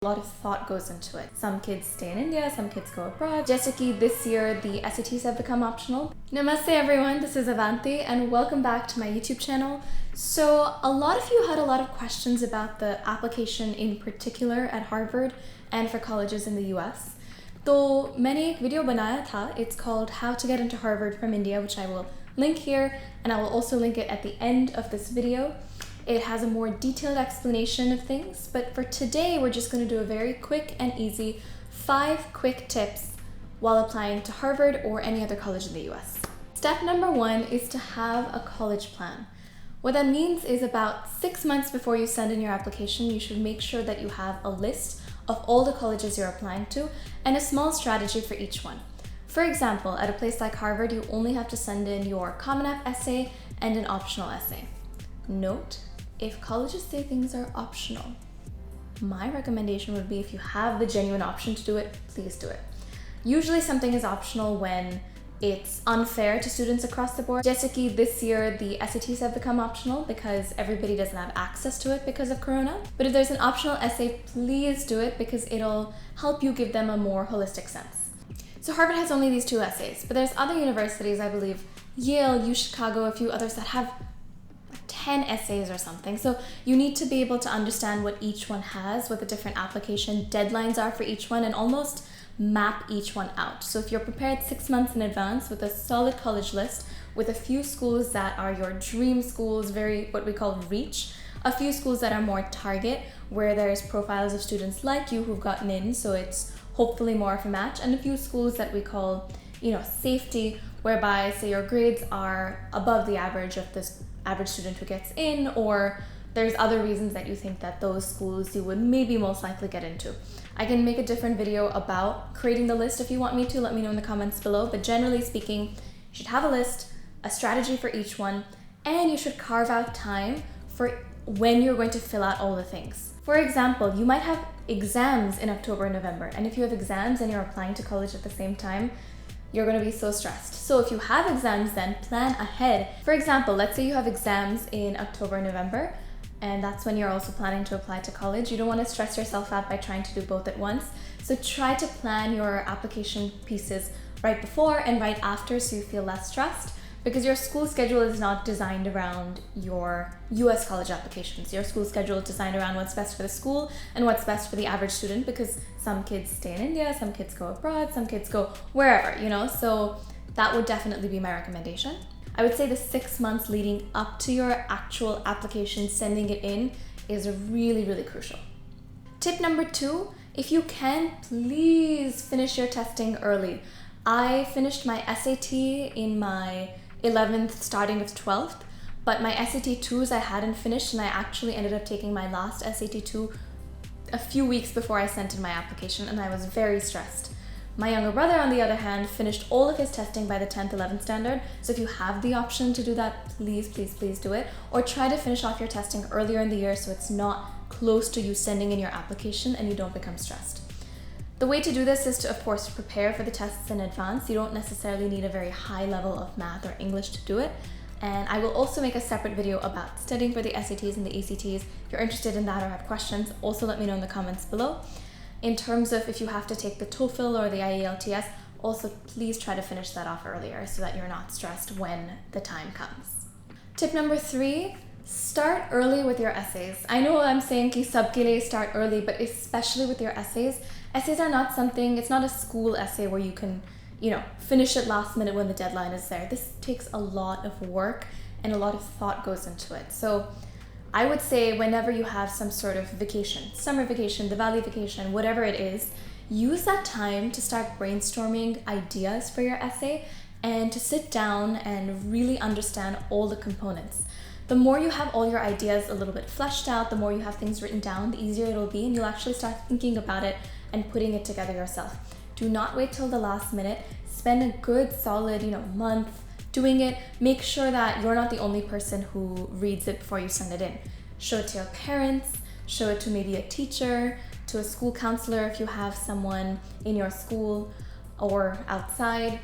A lot of thought goes into it. Some kids stay in India, some kids go abroad. Just like this year, the SATs have become optional. Namaste everyone, this is Avanti and welcome back to my YouTube channel. So a lot of you had a lot of questions about the application in particular at Harvard and for colleges in the US. तो मैंने एक video बनाया था. It's called How to Get into Harvard from India, which I will link here, and I will also link it at the end of this video. It has a more detailed explanation of things, but for today, we're just going to do a very quick and easy 5 quick tips while applying to Harvard or any other college in the US. Step number 1 is to have a college plan. What that means is about 6 months before you send in your application, you should make sure that you have a list of all the colleges you're applying to and a small strategy for each one. For example, at a place like Harvard, you only have to send in your Common App essay and an optional essay. Note, if colleges say things are optional, my recommendation would be if you have the genuine option to do it, please do it. Usually something is optional when it's unfair to students across the board. Just like this year, the SATs have become optional because everybody doesn't have access to it because of Corona. But if there's an optional essay, please do it because it'll help you give them a more holistic sense. So Harvard has only these 2 essays, but there's other universities, I believe, Yale, U Chicago, a few others that have 10 essays or something. So you need to be able to understand what each one has, what the different application deadlines are for each one, and almost map each one out. So if you're prepared 6 months in advance with a solid college list, with a few schools that are your dream schools, very what we call reach, a few schools that are more target, where there's profiles of students like you who've gotten in, so it's hopefully more of a match, and a few schools that we call, safety, whereby say your grades are above the average of this average student who gets in, or there's other reasons that you think that those schools you would maybe most likely get into. I can make a different video about creating the list if you want me to. Let me know in the comments below, but generally speaking, you should have a list, a strategy for each one, and you should carve out time for when you're going to fill out all the things. For example, you might have exams in October and November, and if you have exams and you're applying to college at the same time, you're going to be so stressed. So if you have exams, then plan ahead. For example, let's say you have exams in October and November, and that's when you're also planning to apply to college. You don't want to stress yourself out by trying to do both at once. So try to plan your application pieces right before and right after so you feel less stressed, because your school schedule is not designed around your US college applications. Your school schedule is designed around what's best for the school and what's best for the average student, because some kids stay in India, some kids go abroad, some kids go wherever, so that would definitely be my recommendation. I would say the 6 months leading up to your actual application, sending it in, is really, really crucial. Tip number 2, if you can, please finish your testing early. I finished my SAT in my 11th, starting of 12th, but my SAT 2s I hadn't finished, and I actually ended up taking my last SAT 2 a few weeks before I sent in my application, and I was very stressed. My younger brother, on the other hand, finished all of his testing by the 10th, 11th standard, so if you have the option to do that, please, please, please do it, or try to finish off your testing earlier in the year so it's not close to you sending in your application and you don't become stressed. The way to do this is to, of course, prepare for the tests in advance. You don't necessarily need a very high level of math or English to do it. And I will also make a separate video about studying for the SATs and the ACTs. If you're interested in that or have questions, also let me know in the comments below. In terms of if you have to take the TOEFL or the IELTS, also please try to finish that off earlier so that you're not stressed when the time comes. Tip number 3, start early with your essays. I know I'm saying ki sabke liye start early, but especially with your essays. Essays are not something, it's not a school essay where you can, finish it last minute when the deadline is there. This takes a lot of work and a lot of thought goes into it. So I would say whenever you have some sort of vacation, summer vacation, Diwali vacation, whatever it is, use that time to start brainstorming ideas for your essay and to sit down and really understand all the components. The more you have all your ideas a little bit fleshed out, the more you have things written down, the easier it'll be, and you'll actually start thinking about it and putting it together yourself. Do not wait till the last minute. Spend a good solid, month doing it. Make sure that you're not the only person who reads it before you send it in. Show it to your parents, show it to maybe a teacher, to a school counselor if you have someone in your school or outside.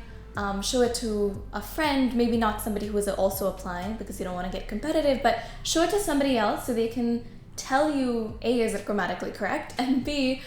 Show it to a friend, maybe not somebody who is also applying because you don't want to get competitive, but show it to somebody else so they can tell you, A, is it grammatically correct? And B,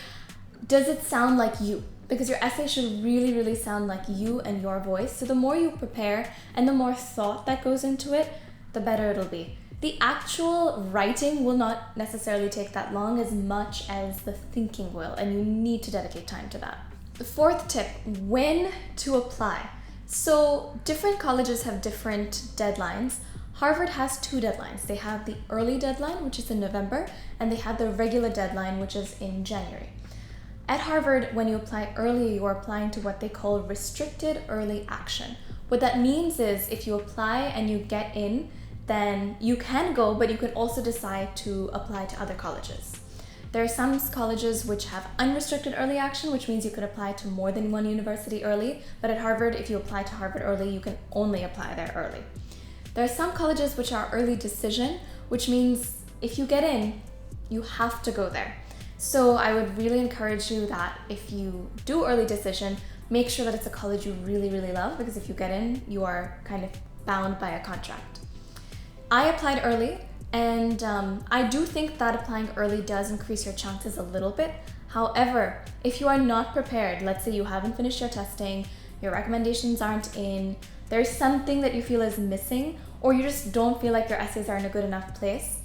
does it sound like you? Because your essay should really, really sound like you and your voice. So the more you prepare and the more thought that goes into it, the better it'll be. The actual writing will not necessarily take that long as much as the thinking will, and you need to dedicate time to that. The fourth tip, when to apply. So different colleges have different deadlines. Harvard has 2 deadlines. They have the early deadline, which is in November, and they have the regular deadline, which is in January. At Harvard, when you apply early, you are applying to what they call restricted early action. What that means is if you apply and you get in, then you can go, but you can also decide to apply to other colleges. There are some colleges which have unrestricted early action, which means you could apply to more than one university early, but at Harvard, if you apply to Harvard early, you can only apply there early. There are some colleges which are early decision, which means if you get in, you have to go there. So I would really encourage you that if you do early decision, make sure that it's a college you really, really love, because if you get in, you are kind of bound by a contract. I applied early, and I do think that applying early does increase your chances a little bit. However, if you are not prepared, let's say you haven't finished your testing, your recommendations aren't in, there's something that you feel is missing, or you just don't feel like your essays are in a good enough place,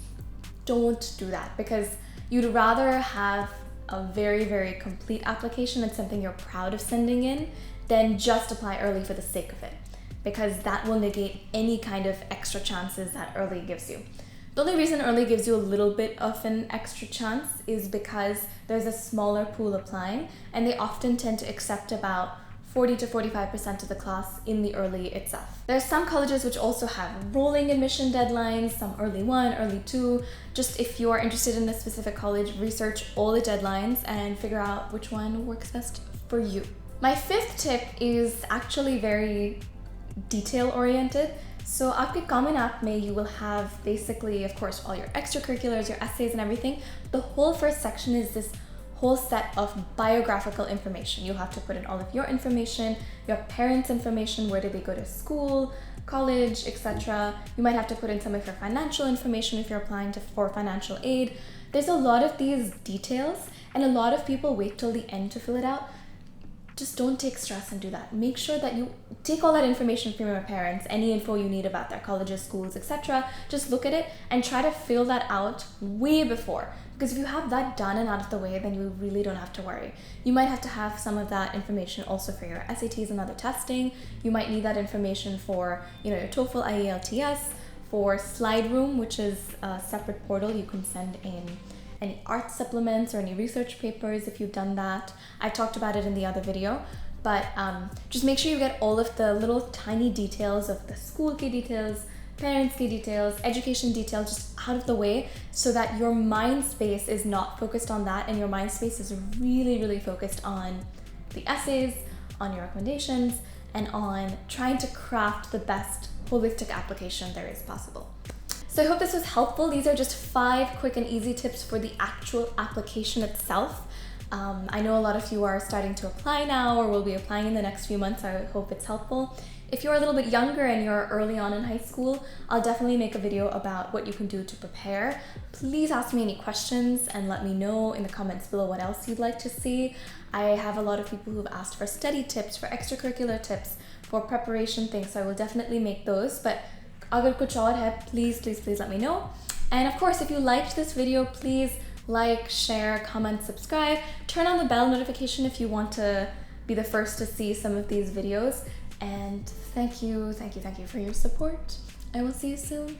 don't do that, because you'd rather have a very, very complete application and something you're proud of sending in than just apply early for the sake of it, because that will negate any kind of extra chances that early gives you. The only reason early gives you a little bit of an extra chance is because there's a smaller pool applying, and they often tend to accept about 40 to 45% of the class in the early itself. There are some colleges which also have rolling admission deadlines, some early 1, early 2. Just if you are interested in a specific college, research all the deadlines and figure out which one works best for you. My 5th tip is actually very detail oriented. So आपके common app में you will have basically, of course, all your extracurriculars, your essays and everything. The whole first section is this whole set of biographical information. You'll have to put in all of your information, your parents' information, where did they go to school, college, etc. You might have to put in some of your financial information if you're applying for financial aid. There's a lot of these details, and a lot of people wait till the end to fill it out. Just don't take stress and do that. Make sure that you take all that information from your parents, any info you need about their colleges, schools, etc. Just look at it and try to fill that out way before. Because if you have that done and out of the way, then you really don't have to worry. You might have to have some of that information also for your SATs and other testing. You might need that information for, your TOEFL, IELTS, for Slide Room, which is a separate portal. You can send in any art supplements or any research papers if you've done that. I talked about it in the other video, but just make sure you get all of the little tiny details of the school key details, parents key details, education details just out of the way, so that your mind space is not focused on that and your mind space is really, really focused on the essays, on your recommendations, and on trying to craft the best holistic application there is possible. So I hope this was helpful. These are just 5 quick and easy tips for the actual application itself. I know a lot of you are starting to apply now or will be applying in the next few months. I hope it's helpful. If you're a little bit younger and you're early on in high school, I'll definitely make a video about what you can do to prepare. Please ask me any questions and let me know in the comments below what else you'd like to see. I have a lot of people who've asked for study tips, for extracurricular tips, for preparation things, so I will definitely make those. But agar kuch aur hai, please let me know. And of course, if you liked this video, please like, share, comment, subscribe. Turn on the bell notification if you want to be the first to see some of these videos. And thank you for your support. I will see you soon.